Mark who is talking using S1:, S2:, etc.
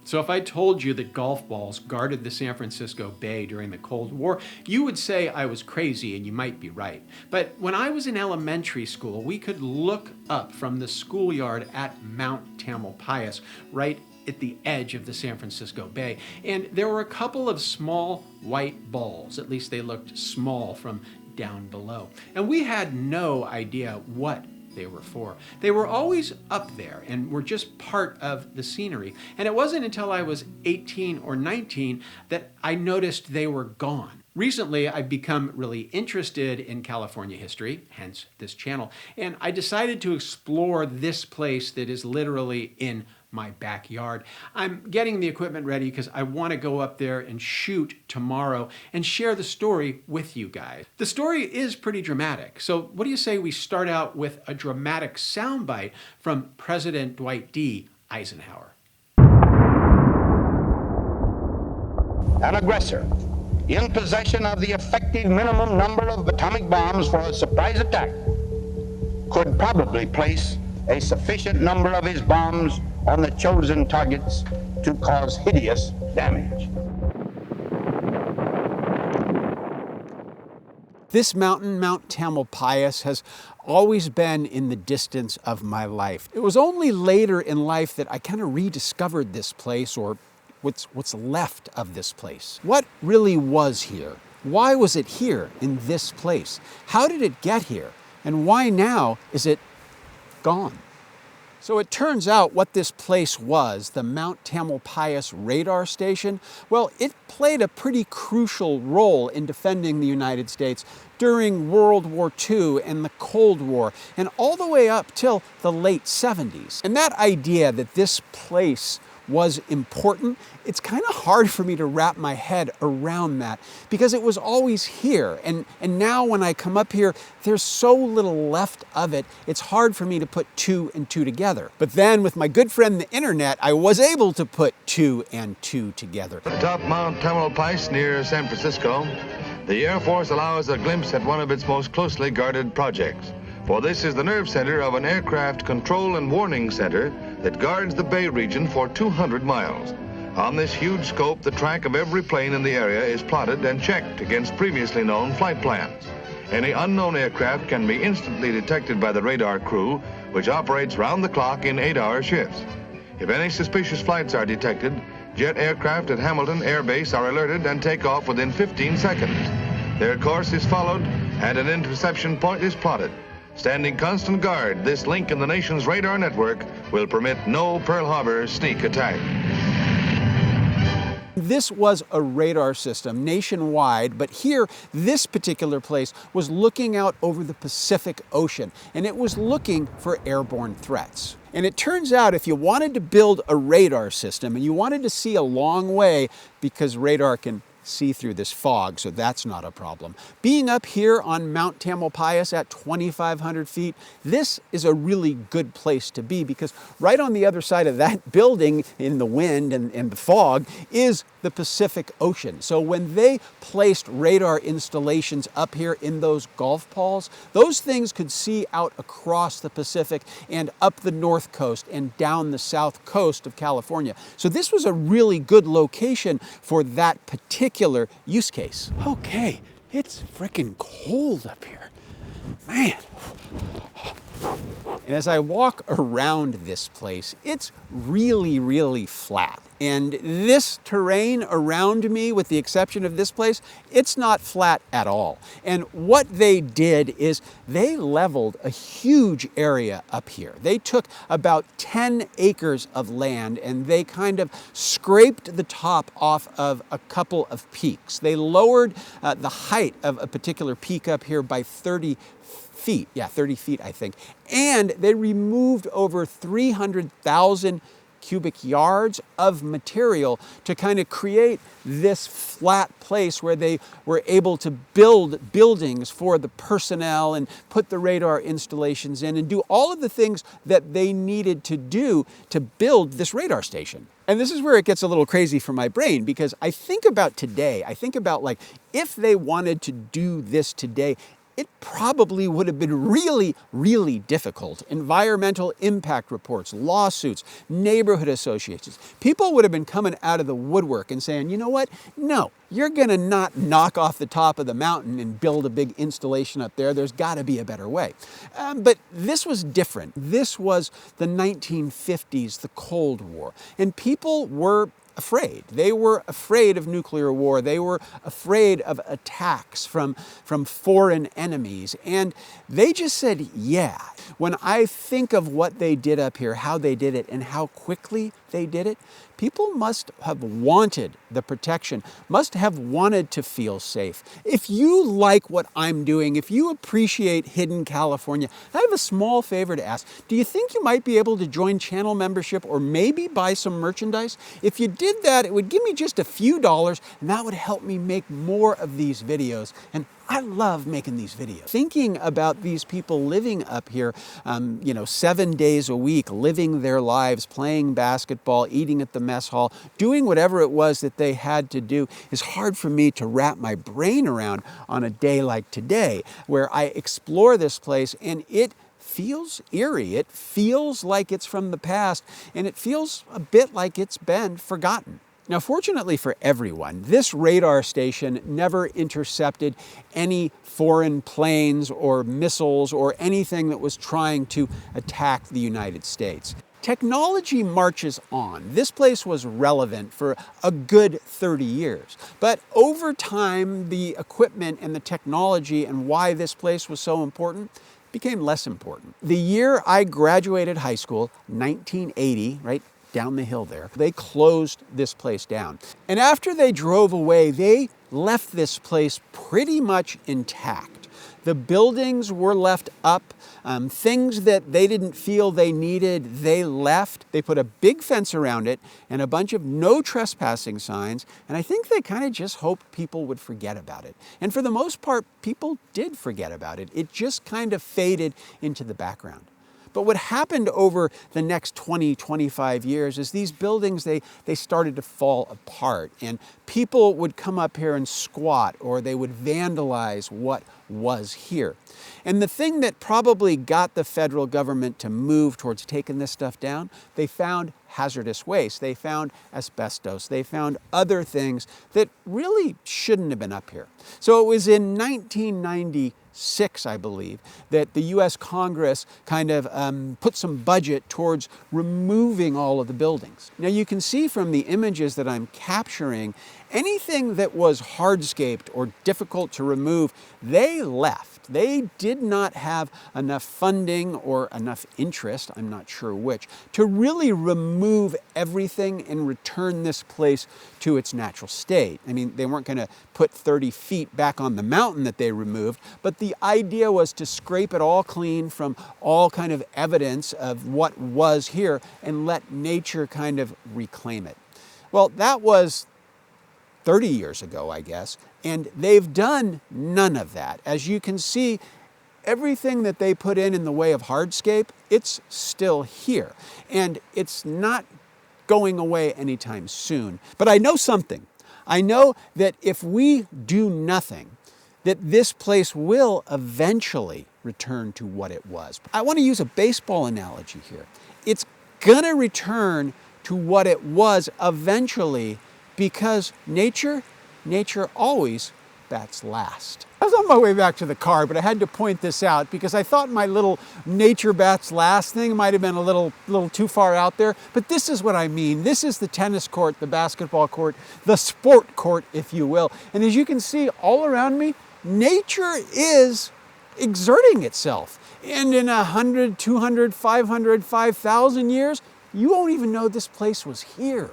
S1: So if I told you that golf balls guarded the San Francisco Bay during the Cold War, you would say I was crazy, and you might be right. But when I was in elementary school, we could look up from the schoolyard at Mount Tamalpais, right at the edge of the San Francisco Bay, and there were a couple of small white balls. At least they looked small from down below. And we had no idea what they were for. They were always up there and were just part of the scenery. And it wasn't until I was 18 or 19 that I noticed they were gone. Recently, I've become really interested in California history, hence this channel, and I decided to explore this place that is literally in my backyard. I'm getting the equipment ready because I want to go up there and shoot tomorrow and share the story with you guys. The story is pretty dramatic, so what do you say we start out with a dramatic soundbite from President Dwight D. Eisenhower?
S2: An aggressor in possession of the effective minimum number of atomic bombs for a surprise attack could probably place a sufficient number of his bombs on the chosen targets to cause hideous damage.
S1: This mountain, Mount Tamalpais, has always been in the distance of my life. It was only later in life that I kind of rediscovered this place, or what's left of this place. What really was here? Why was it here in this place? How did it get here? And why now is it gone? So it turns out what this place was, the Mount Tamalpais radar station, well, it played a pretty crucial role in defending the United States during World War II and the Cold War, and all the way up till the late 70s. And that idea that this place was important, it's kind of hard for me to wrap my head around that because it was always here. And now when I come up here, there's so little left of it, it's hard for me to put two and two together. But then with my good friend the internet, I was able to put two and two together.
S3: Atop Mount Tamalpais near San Francisco, the Air Force allows a glimpse at one of its most closely guarded projects. For this is the nerve center of an aircraft control and warning center that guards the Bay region for 200 miles. On this huge scope, the track of every plane in the area is plotted and checked against previously known flight plans. Any unknown aircraft can be instantly detected by the radar crew, which operates round the clock in 8-hour shifts. If any suspicious flights are detected, jet aircraft at Hamilton Air Base are alerted and take off within 15 seconds. Their course is followed and an interception point is plotted. Standing constant guard, this link in the nation's radar network will permit no Pearl Harbor sneak attack.
S1: This was a radar system nationwide, but here, this particular place was looking out over the Pacific Ocean, and it was looking for airborne threats. And it turns out if you wanted to build a radar system and you wanted to see a long way, because radar can see through this fog, so that's not a problem. Being up here on Mount Tamalpais at 2,500 feet, this is a really good place to be because right on the other side of that building in the wind and the fog is the Pacific Ocean. So when they placed radar installations up here in those golf balls, those things could see out across the Pacific and up the north coast and down the south coast of California. So this was a really good location for that particular use case. Okay, it's freaking cold up here. Man. And as I walk around this place, it's really, really flat. And this terrain around me, with the exception of this place, it's not flat at all. And what they did is they leveled a huge area up here. They took about 10 acres of land and they kind of scraped the top off of a couple of peaks. They lowered the height of a particular peak up here by 30 feet. Yeah, 30 feet, I think. And they removed over 300,000 cubic yards of material to kind of create this flat place where they were able to build buildings for the personnel and put the radar installations in and do all of the things that they needed to do to build this radar station. And this is where it gets a little crazy for my brain, because I think about today, I think about like if they wanted to do this today,
S4: it probably would have been really, really difficult. Environmental impact reports, lawsuits, neighborhood associations. People would have been coming out of the woodwork and saying, you know what? No, you're gonna not knock off the top of the mountain and build a big installation up there. There's gotta be a better way. But this was different. This was the 1950s, the Cold War, and people were afraid. They were afraid of nuclear war. They were afraid of attacks from foreign enemies. And they just said, yeah. When I think of what they did up here, how they did it, and how quickly they did it, people must have wanted the protection, must have wanted to feel safe. If you like what I'm doing, if you appreciate Hidden California, I have a small favor to ask. Do you think you might be able to join channel membership or maybe buy some merchandise? If you did that, it would give me just a few dollars, and that would help me make more of these videos. And I love making these videos. Thinking about these people living up here, 7 days a week, living their lives, playing basketball, eating at the mess hall, doing whatever it was that they had to do, is hard for me to wrap my brain around on a day like today, where I explore this place and it feels eerie. It feels like it's from the past, and it feels a bit like it's been forgotten. Now, fortunately for everyone, this radar station never intercepted any foreign planes or missiles or anything that was trying to attack the United States. Technology marches on. This place was relevant for a good 30 years. But over time, the equipment and the technology and why this place was so important became less important. The year I graduated high school, 1980, right down the hill there, they closed this place down. And after they drove away, they left this place pretty much intact. The buildings were left up. Things that they didn't feel they needed, they left. They put a big fence around it and a bunch of no trespassing signs. And I think they kind of just hoped people would forget about it. And for the most part, people did forget about it. It just kind of faded into the background. But what happened over the next 20, 25 years is these buildings, they started to fall apart, and people would come up here and squat, or they would vandalize what was here. And the thing that probably got the federal government to move towards taking this stuff down, they found hazardous waste, they found asbestos, they found other things that really shouldn't have been up here. So it was in 1996, I believe, that the US Congress kind of put some budget towards removing all of the buildings. Now you can see from the images that I'm capturing, anything that was hardscaped or difficult to remove, they left. They did not have enough funding or enough interest, I'm not sure which, to really remove everything and return this place to its natural state. I mean, they weren't going to put 30 feet back on the mountain that they removed, but the idea was to scrape it all clean from all kind of evidence of what was here and let nature kind of reclaim it. Well, that was 30 years ago, I guess, and they've done none of that. As you can see, everything that they put in the way of hardscape, it's still here, and it's not going away anytime soon. But I know something. I know that if we do nothing, that this place will eventually return to what it was. I want to use a baseball analogy here. It's gonna return to what it was eventually, because nature always bats last. I was on my way back to the car, but I had to point this out because I thought my little nature bats last thing might have been a little too far out there, but this is what I mean. This is the tennis court, the basketball court, the sport court, if you will. And as you can see all around me, nature is exerting itself. And in 100, 200, 500, 5,000 years, you won't even know this place was here.